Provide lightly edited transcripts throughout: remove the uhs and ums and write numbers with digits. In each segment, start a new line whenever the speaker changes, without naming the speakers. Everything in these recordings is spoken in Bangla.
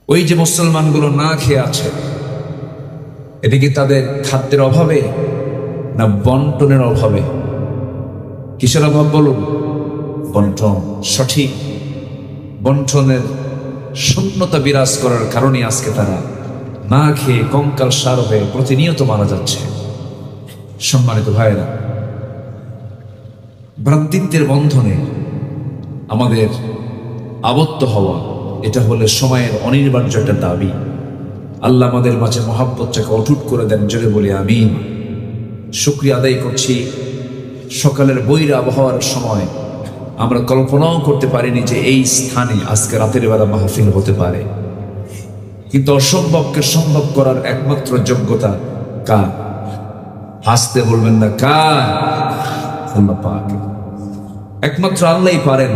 ওই যে মুসলমানগুলো না খেয়ে আছে, এটা কি তাদের খাদ্যের অভাবে না বন্টনের অভাবে? কিসের অভাব বলুন? বন্টন। সঠিক বন্টনের শূন্যতা বিরাজ করার কারণে আজকে তারা না খেয়ে কঙ্কাল সার হয়ে প্রতিনিয়ত মারা যাচ্ছে। সম্মানিত ভাইয়েরা, ভ্রাতৃত্বের বন্ধনে আমাদের আবদ্ধ হওয়া, এটা হলে সময়ের অনিবার্য একটা দাবি। আল্লাহ আমাদের মাঝে মহাব্বতটাকে অটুট করে দেন, জোরে বলি আমিন। শুকরিয়া আদায় করছি, সকালের বৈরী আবহাওয়ার সময় আমরা কল্পনাও করতে পারিনি যে এই স্থানে আজকে রাতের বেলা মাহফিল হতে পারে। কিন্তু অসম্ভবকে সম্ভব করার একমাত্র যোগ্যতা কার? হাসতে বলবেন না, কার? আল্লাহ পাক। একমাত্র আল্লাহই পারেন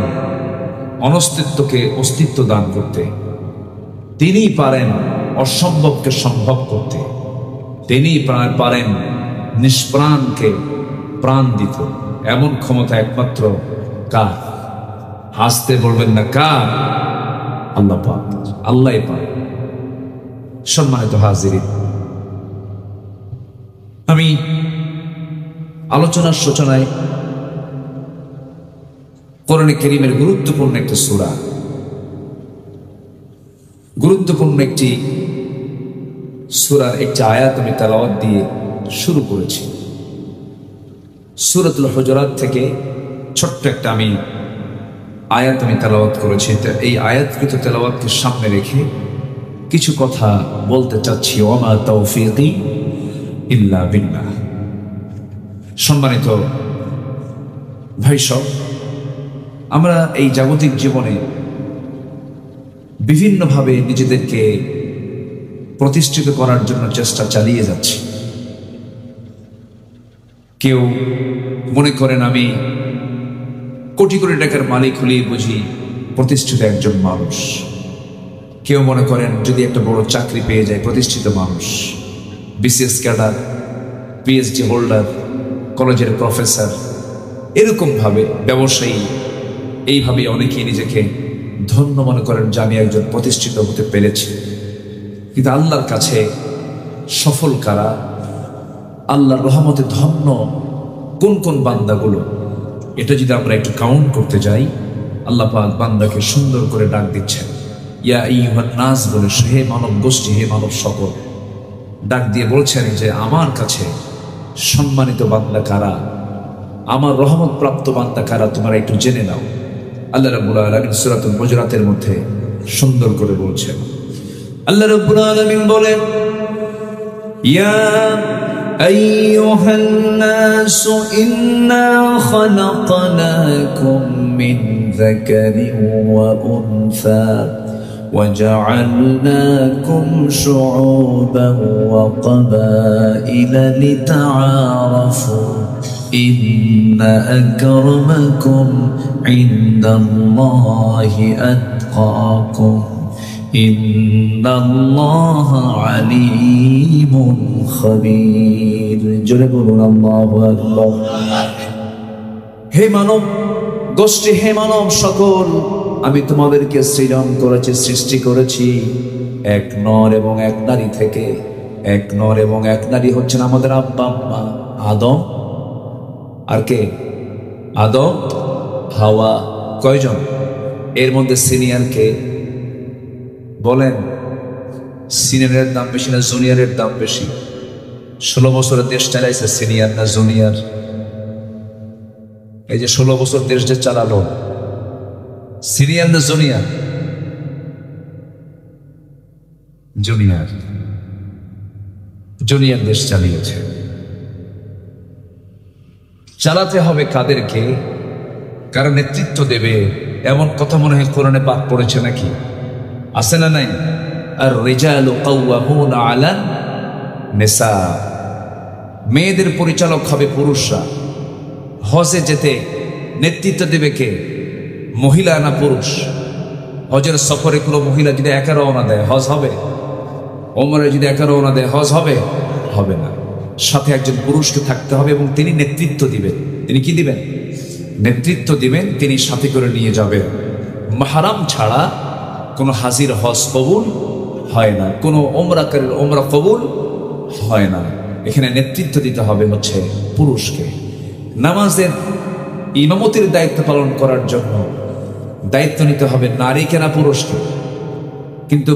অনস্তিত্বকে অস্তিত্ব দান করতে। তিনিই পারেন অসম্ভবকে সম্ভব করতে। তিনিই পারেন নিষ্প্রাণকে প্রাণ দিতে। এমন ক্ষমতা একমাত্র কার? হাসতে বলবেন না, কার? আল্লাহ পাক। আল্লাহই পারেন। সম্মানিত হাজিরিন, আমি আলোচনার সূচনায় কোরআনে কারীমের গুরুত্বপূর্ণ একটা সূরা, গুরুত্বপূর্ণ একটি সূরার একটি আয়াত আমি তেলাওয়াত দিয়ে শুরু করেছি। সূরাতুল হুজুরাত থেকে ছোট্ট একটা আমি আয়াত আমি তেলাওয়াত করেছি। এই আয়াতকৃত তেলাওয়াতকে সামনে রেখে কিছু কথা বলতে চাচ্ছি। ওয়ামা তাওফীকি ইল্লা বিল্লাহ। সম্মানিত ভাই সব, আমরা এই জাগতিক জীবনে বিভিন্নভাবে নিজেদেরকে প্রতিষ্ঠিত করার জন্য চেষ্টা চালিয়ে যাচ্ছি। কেউ মনে করেন আমি কোটি কোটি টাকার মালিক হলেই বুঝি প্রতিষ্ঠিত একজন মানুষ। কেউ মনে করেন যদি একটা বড় চাকরি পেয়ে যায় প্রতিষ্ঠিত মানুষ। বিসিএস ক্যাডার, পিএইচডি হোল্ডার, কলেজের প্রফেসর, এরকমভাবে ব্যবসায়ী, এইভাবে অনেকেই নিজেকে ধন্য মনে করেন যে আমি একজন প্রতিষ্ঠিত হতে পেরেছি। কিন্তু আল্লাহর কাছে সফল কারা? আল্লাহর রহমতে ধন্য কোন কোন বান্দাগুলো? এটা যদি আমরা একটু কাউন্ট করতে যাই, আল্লাহ পাক বান্দাকে সুন্দর করে ডাক দিচ্ছেন, ইয়া আইয়ুহান নাস বলে, হে মানব গোষ্ঠী, হে মানব সকল। ডাক দিয়ে বলছেন যে আমার কাছে সম্মানিত বান্দা কারা, আমার রহমত প্রাপ্ত বান্দা কারা, তোমরা একটু জেনে নাও। আল্লাহ রাব্বুল আলামিন সূরাতুল হুজুরাতের মধ্যে সুন্দর করে বলছেন। আল্লাহ রাব্বুল আলামিন বলেন, ইয়া আইয়ুহান নাস ইন্না খালাকনাকুম মিন যাকারিন ওয়া উনসা وجعلناكم شعوبا وقبائل لتعارفوا إن أكرمكم عند الله أتقاكم إن الله عليم خبير جربنا الله أكبر হে মানব গোষ্ঠী, হে মানব সকল, আমি তোমাদেরকে সৃজন করেছি, সৃষ্টি করেছি এক নর এবং এক নারী থেকে। এক নর এবং এক নারী হচ্ছেন আমাদের আব্বা আম্মা আদম আর কে? আদম, হাওয়া। কয়জন? এর মধ্যে সিনিয়র কে? বলেন, সিনিয়রের দাম বেশি না জুনিয়রের দাম বেশি? 16 বছরের দেশ চালাইছে সিনিয়র না জুনিয়র? এই যে 16 বছর দেশ যে চালালো, সিনিয়র না জুনিয়র? জুনিয়র। জুনিয়র দেশ চালিয়েছে। চালাতে হবে কাদেরকে? কারণ নেতৃত্ব দেবে এমন কথা মনে হয় কোরআনে পাক পড়েছে নাকি? আছে না নাই? আর রিজালু কাওয়ামুনা আলা নিসা, মেয়েদের পরিচালক হবে পুরুষরা। হজে যেতে নেতৃত্ব দেবে কে? মহিলা না পুরুষ? হজের সফরে কোনো মহিলা যদি একা রওনা দেয় হজ হবে? ওমরে যদি একা রওনা দেয় হজ হবে? হবে না। সাথে একজন পুরুষকে থাকতে হবে এবং তিনি নেতৃত্ব দিবেন। তিনি কি দিবেন? নেতৃত্ব দিবেন। তিনি সাথে করে নিয়ে যাবেন। মাহরাম ছাড়া কোনো হাজির হজ কবুল হয় না, কোনো ওমরাকারীর ওমরা কবুল হয় না। এখানে নেতৃত্ব দিতে হবে হচ্ছে পুরুষকে। নামাজের ইমামতির দায়িত্ব পালন করার জন্য দায়িত্ব নিতে হবে নারীকে না পুরুষকে। কিন্তু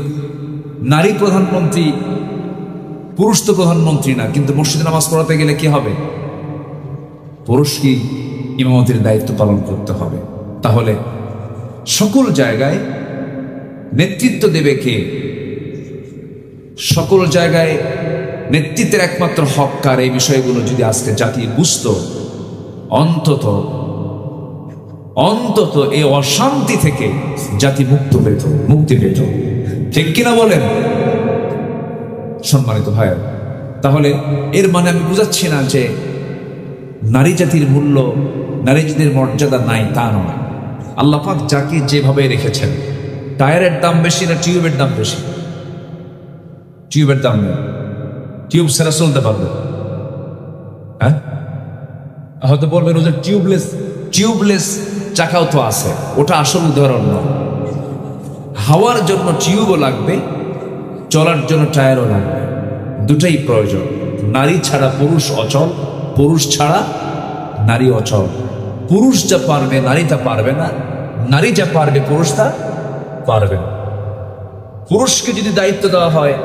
নারী প্রধানমন্ত্রী, পুরুষ তো প্রধানমন্ত্রী না, কিন্তু মসজিদে নামাজ পড়াতে গেলে কি হবে? পুরুষকে ইমামতির দায়িত্ব পালন করতে হবে। তাহলে সকল জায়গায় নেতৃত্ব দেবে কে? সকল জায়গায় নেতৃত্বের একমাত্র হককার, এই বিষয়গুলো যদি আজকে জাতি বুঝত, অন্তত এই অশান্তি থেকে জাতি মুক্তি পেত। ঠিক কিনা বলেন সম্মানিত ভাইয়া? তাহলে এর মানে আমি বুঝাচ্ছি না যে নারী জাতির মূল্য, নারী জাতির মর্যাদা নাই, তা নয়। আল্লাহ পাক যাকে যেভাবে রেখেছেন, টায়ারের দাম বেশি না টিউবের দাম বেশি? টিউবের দাম নেই, টিউব ছাড়া চলতে পারবে। হ্যাঁ, হয়তো বলবেন ওদের টিউবলেস চাকাও তো আছে, ওটা আসল উদাহরণ নয়। হাওয়ার জন্য টিউবও লাগবে, চলার জন্য টায়ারও লাগবে, দুটাই প্রয়োজন। নারী ছাড়া পুরুষ অচল, পুরুষ ছাড়া নারী অচল। পুরুষ যা পারবে নারী তা পারবে না, নারী যা পারবে পুরুষ তা পারবে না। পুরুষকে যদি দায়িত্ব দেওয়া হয়,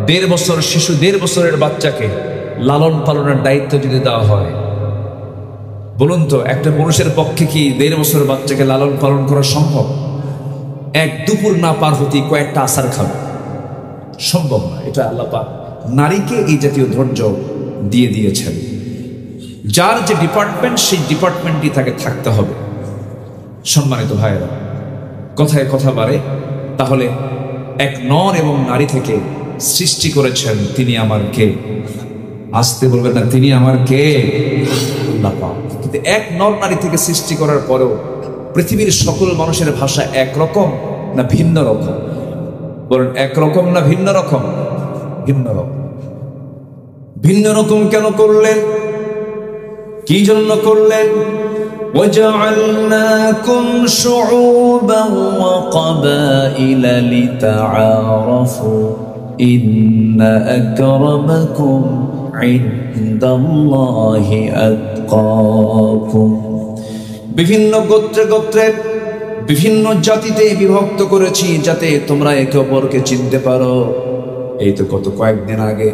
1.5 বছর শিশু, 1.5 বছরের বাচ্চাকে লালন পালনের দায়িত্ব যদি দেওয়া হয়, বলুন তো একটা পুরুষের পক্ষে কি 1.5 বছরের বাচ্চাকে লালন পালন করা সম্ভব? এক দুপুর না পার হতেই কয়েকটা আসার খাবে, সম্ভব না। এটা আল্লাহ পাক নারীকে এই জাতীয় ধৈর্য দিয়ে দিয়েছেন। যার যে ডিপার্টমেন্ট, সেই ডিপার্টমেন্টই তাকে থাকতে হবে। সম্মানিত ভাইয়েরা, কথায় কথা বাড়ে। তাহলে এক নর এবং নারী থেকে সৃষ্টি করেছেন তিনি আমার কে? আসতে বলবেন না, তিনি আমার কে? আল্লাহ পাক। কিন্তু এক নর নারী থেকে সৃষ্টি করার পরেও পৃথিবীর সকল মানুষের ভাষা একরকম না ভিন্ন রকম? বলেন, একরকম না ভিন্ন রকম? ভিন্ন রকম। ভিন্ন রকম কেন করলেন? কি জন্য করলেন? وَجَعَلْنَاكُمْ شُعُوبًا وَقَبَائِلَ لِتَعَارَفُوا إِنَّ أَكْرَمَكُمْ عِندَ اللَّهِ أَتْقَاكُمْ। বিভিন্ন গোত্রে গোত্রে, বিভিন্ন জাতিতে বিভক্ত করেছি যাতে তোমরা একে অপরকে চিনতে পারো। এই তো গত কয়েকদিন আগে,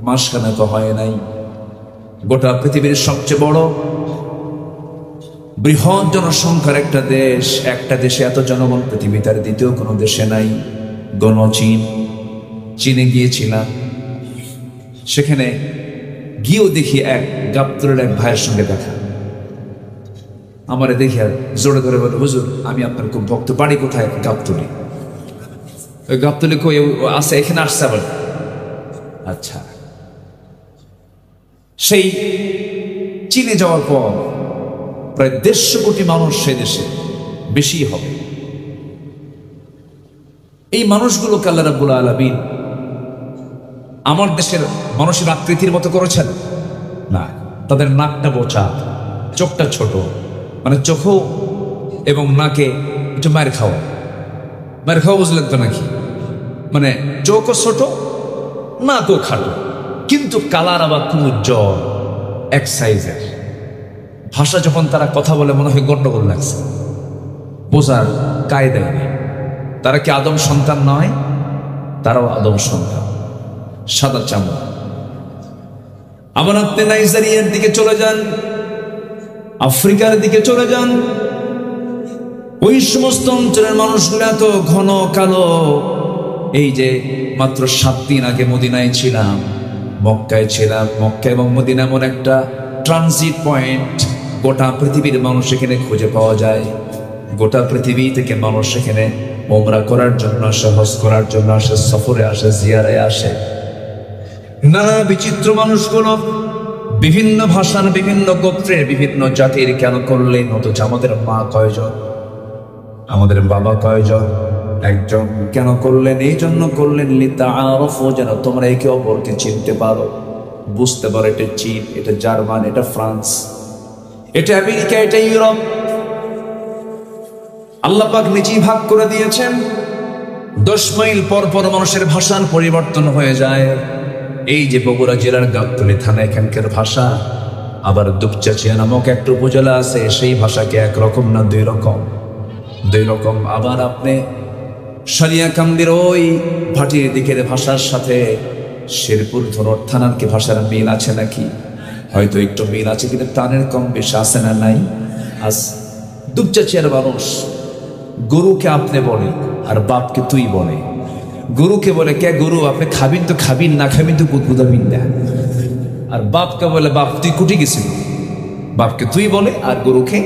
মাসখানেক তো হয় নাই, গোটা পৃথিবীর সবচেয়ে বড় বৃহৎ জনসংখ্যার একটা দেশ, একটা দেশে এত জনগণ পৃথিবী তার দ্বিতীয় কোনো দেশে নাই, গণচীন। চীনে গিয়েছিলাম, সেখানে গিয়েও দেখি এক গাবতলের এক ভাইয়ের সঙ্গে দেখা। আমারে দেখে জোরে ধরে বলে, হুজুর আমি আপনার খুব ভক্ত, বাড়ি কোথায়? গাবতলি। ওই গাবতলি কই আছে? এখানে আসছে আবার। আচ্ছা। সেই চীনে যাওয়ার পর প্রায় 150 কোটি মানুষ সে দেশে, বেশি হবে। এই মানুষগুলোকে আল্লাহ রাব্বুল আলামিন আমার দেশের মানুষের আকৃতির মতো করেছেন না। তাদের নাকটা বোচা, চোখটা ছোট, মানে চোখও এবং নাকে একটু মায়ের খাওয়া বুঝলেন তো নাকি? মানে চোখও ছোট, নাকও খাটো, কিন্তু কালার আবার খুব উজ্জ্বল, এক সাইজের। ভাষা যখন তারা কথা বলে মনে হয় গন্ডগোল লাগছে, বোঝার কায়দায় নেই। তারা কি আদম সন্তান নয়? তারাও আদম সন্তান, সাদা চামড়া। আবার আপনি নাইজেরিয়ার দিকে চলে যান, আফ্রিকার দিকে চলে যান, ওই সমস্ত অঞ্চলের মানুষগুলো এত ঘন কালো। এই যে মাত্র 7 দিন আগে মদিনায় ছিলাম, মক্কায় ছিলাম। মক্কা এবং মদিনা এমন একটা ট্রানজিট পয়েন্ট, গোটা পৃথিবীর মানুষ এখানে খুঁজে পাওয়া যায়। গোটা পৃথিবী থেকে মানুষ এখানে ওমরা করার জন্য আসে, হজ করার জন্য আসে, সফরে আসে, জিয়ারায় আসে। নানা বিচিত্র মানুষগুলো, বিভিন্ন ভাষার, বিভিন্ন গোত্রের, বিভিন্ন জাতির। কেন করলেন? অথচ আমাদের মা কয়জন, আমাদের বাবা কয়জন? একজন। কেন করলেন? এই জন্য করলেন লিতাআরাফু, যেন তোমরা একে অপরকে চিনতে পারো, বুঝতে পারো এটা চীন, এটা জার্মান, এটা ফ্রান্স, এটা আমেরিকা, এটা ইউরোপ। আল্লাহ পাক নিজেই ভাগ করে দিয়েছেন 10 মাইল পর পর মানুষের ভাষার পরিবর্তন হয়ে যায়। এই যে বগুড়া জেলার গাবতলী থানা, এখানকার ভাষা, আবার দুপচাচিয়া নামক একটা উপজেলা আছে, সেই ভাষাকে একরকম না দুই রকম। আবার আপনি সালিয়াকান্দির ওই ভাটির দিকের ভাষার সাথে শেরপুর ধরর থানার কি ভাষার মিল আছে নাকি? হয়তো একটু মিল আছে, কিন্তু টানের কম বেশি আছে না নাই? আজ দুপচাচিয়ার মানুষ গরুকে আপনি বলে আর বাপকে তুই বলে। গরুকে বলে কে গরু, আপনি খাবিন তো খাবিন, না খাবিন তো গুদগুদাবিন না। আর বাপকে বলে বাপ তুই কুটি গেছিল, বাপকে তুই বলে আর গরুকে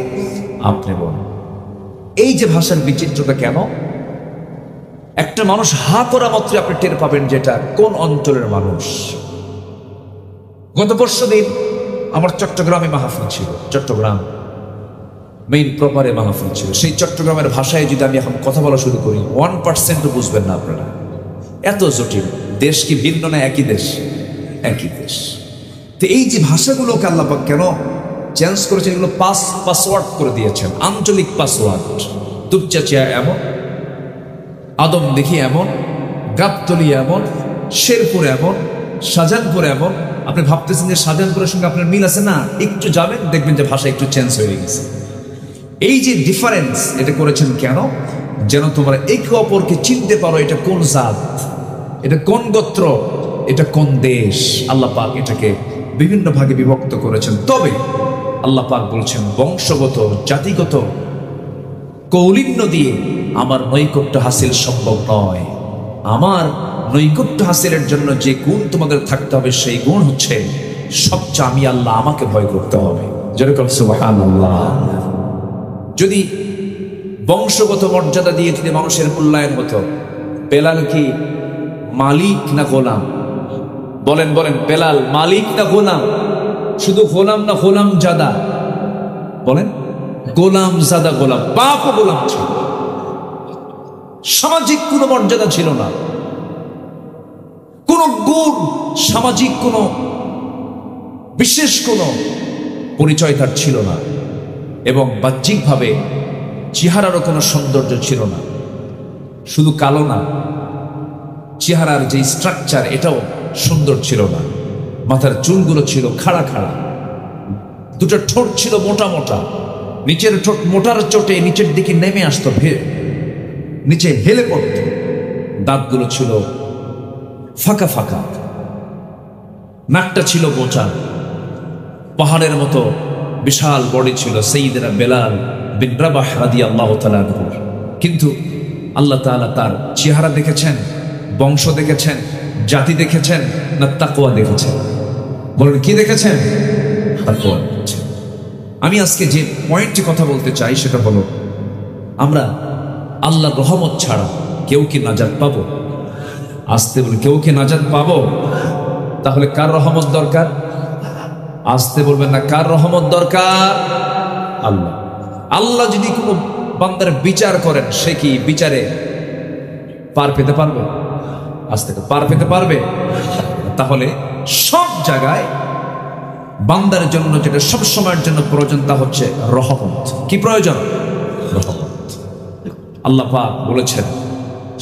আপনি বলে। এই যে ভাষার বিচিত্রতা কেন? একটা মানুষ হা করা মাত্র আপনি টের পাবেন যেটা কোন অঞ্চলের মানুষ। গত পরশুদিন আমার চট্টগ্রামে মাহফিল ছিল, চট্টগ্রাম মেইন প্রপারে মাহফিল ছিল। সেই চট্টগ্রামের ভাষায় যদি আমি এখন কথা বলা শুরু করি 1% বুঝবেন না আপনারা, এত জটিল। দেশ কি ভিন্ন না একই দেশ? একই দেশ। তো এই যে ভাষাগুলোকে আল্লাহ পাক কেন চেঞ্জ করেছেন? এগুলো পাসওয়ার্ড করে দিয়েছেন, আঞ্চলিক পাসওয়ার্ড। দুপচাচিয়া এমন, আদম দেখি এমন, গাবতলী এমন, শেরপুর এমন, শাহজাহানপুর এমন। আপনি ভাবতেছেন যে শাহজাহানপুরের সঙ্গে আপনার মিল আছে না, একটু যাবেন দেখবেন যে ভাষা একটু চেঞ্জ হয়ে গেছে। এই যে ডিফারেন্স, এটা করেছেন কেন? যেন তোমরা একে অপরকে চিনতে পারো, এটা কোন জাত, এটা কোন গোত্র, এটা কোন দেশ। আল্লাহ পাক এটাকে বিভিন্ন ভাগে বিভক্ত করেছেন। তবে আল্লাহ পাক বলছেন বংশগত, জাতিগত কৌলিন্য দিয়ে আমার নৈকট্য হাসিল সম্ভব নয়। আমার নৈকট্য হাসিলের জন্য যে গুণ তোমাদের থাকতে হবে, সেই গুণ হচ্ছে সবচেয়ে আমি আল্লাহ, আমাকে ভয় করতে হবে। যেরকম সুবহানাল্লাহ। যদি বংশগত মর্যাদা দিয়ে যদি মানুষের মূল্যায়ন হতো, বেলাল কি মালিক না গোলাম? বলেন বেলাল মালিক না গোলাম? শুধু গোলাম না গোলাম জাদা? বলেন গোলাম জাদা গোলাম, বাপও গোলাম ছিল। সামাজিক কোনো মর্যাদা ছিল না, কোন গুণ, সামাজিক কোন বিশেষ কোন পরিচয় তার ছিল না, এবং বাহ্যিকভাবে চেহারারও কোনো সৌন্দর্য ছিল না। শুধু কালো না, চেহারার যে স্ট্রাকচার এটাও সুন্দর ছিল না। মাথার চুলগুলো ছিল খাড়া খাড়া, দুটো ঠোঁট ছিল মোটা মোটা, নিচের ঠোঁট মোটার চোটে নিচের দিকে নেমে আসতো, নিচে হেলে পড়ত। দাঁতগুলো ছিল ফাঁকা ফাঁকা, নাকটা ছিল বোচা, পাহাড়ের মতো বিশাল বডি ছিল সাইয়েদনা বেলাল বিন রাবাহ রাদিয়াল্লাহু তাআলা আনহু। কিন্তু আল্লাহ তাআলা তার চেহারা দেখেছেন, বংশ দেখেছেন, জাতি দেখেছেন, না তাকওয়া দেখেছেন? বলেন কি দেখেছেন? তাকওয়া দেখেছেন। আমি আজকে যে পয়েন্টে কথা বলতে চাই সেটা হলো, আমরা আল্লাহর রহমত ছাড়া কেউ কি নাজাত পাবো? আসতে বলে কেউ কি নাজাত পাবো? তাহলে কার রহমত দরকার? আসতে বলবেন না, কার রহমত দরকার? আল্লাহ। আল্লাহ যদি কোনো বান্দার বিচার করেন, সে কি বিচারে পার পেতে পারবে? আসতে পার পেতে পারবে? তাহলে সব জায়গায় বান্দার জন্য যেটা সব সময়ের জন্য প্রয়োজন, তা হচ্ছে রহমত। কি প্রয়োজন? রহমত। আল্লাহ পাক বলেছেন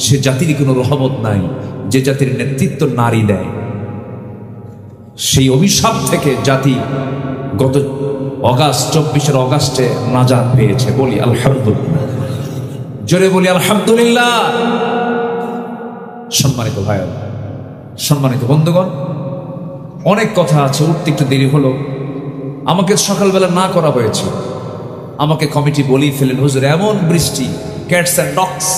সে জাতির কোনো রহমত নাই যে জাতির নেতৃত্ব নারী দেয়। সেই অভিশাপ থেকে জাতি গত 24 অগাস্টে নাজাত পেয়েছে। বলি আলহামদুলিল্লাহ, জোরে বলি আলহামদুলিল্লাহ। সম্মানিত ভাই, সম্মানিত বন্ধুগণ, অনেক কথা আছে, উঠতে একটু দেরি হলো। আমাকে সকালবেলা না করা হয়েছে, আমাকে কমিটি বলি ফেলেন, হুজুর এমন বৃষ্টি, ক্যাটস অ্যান্ড ডগস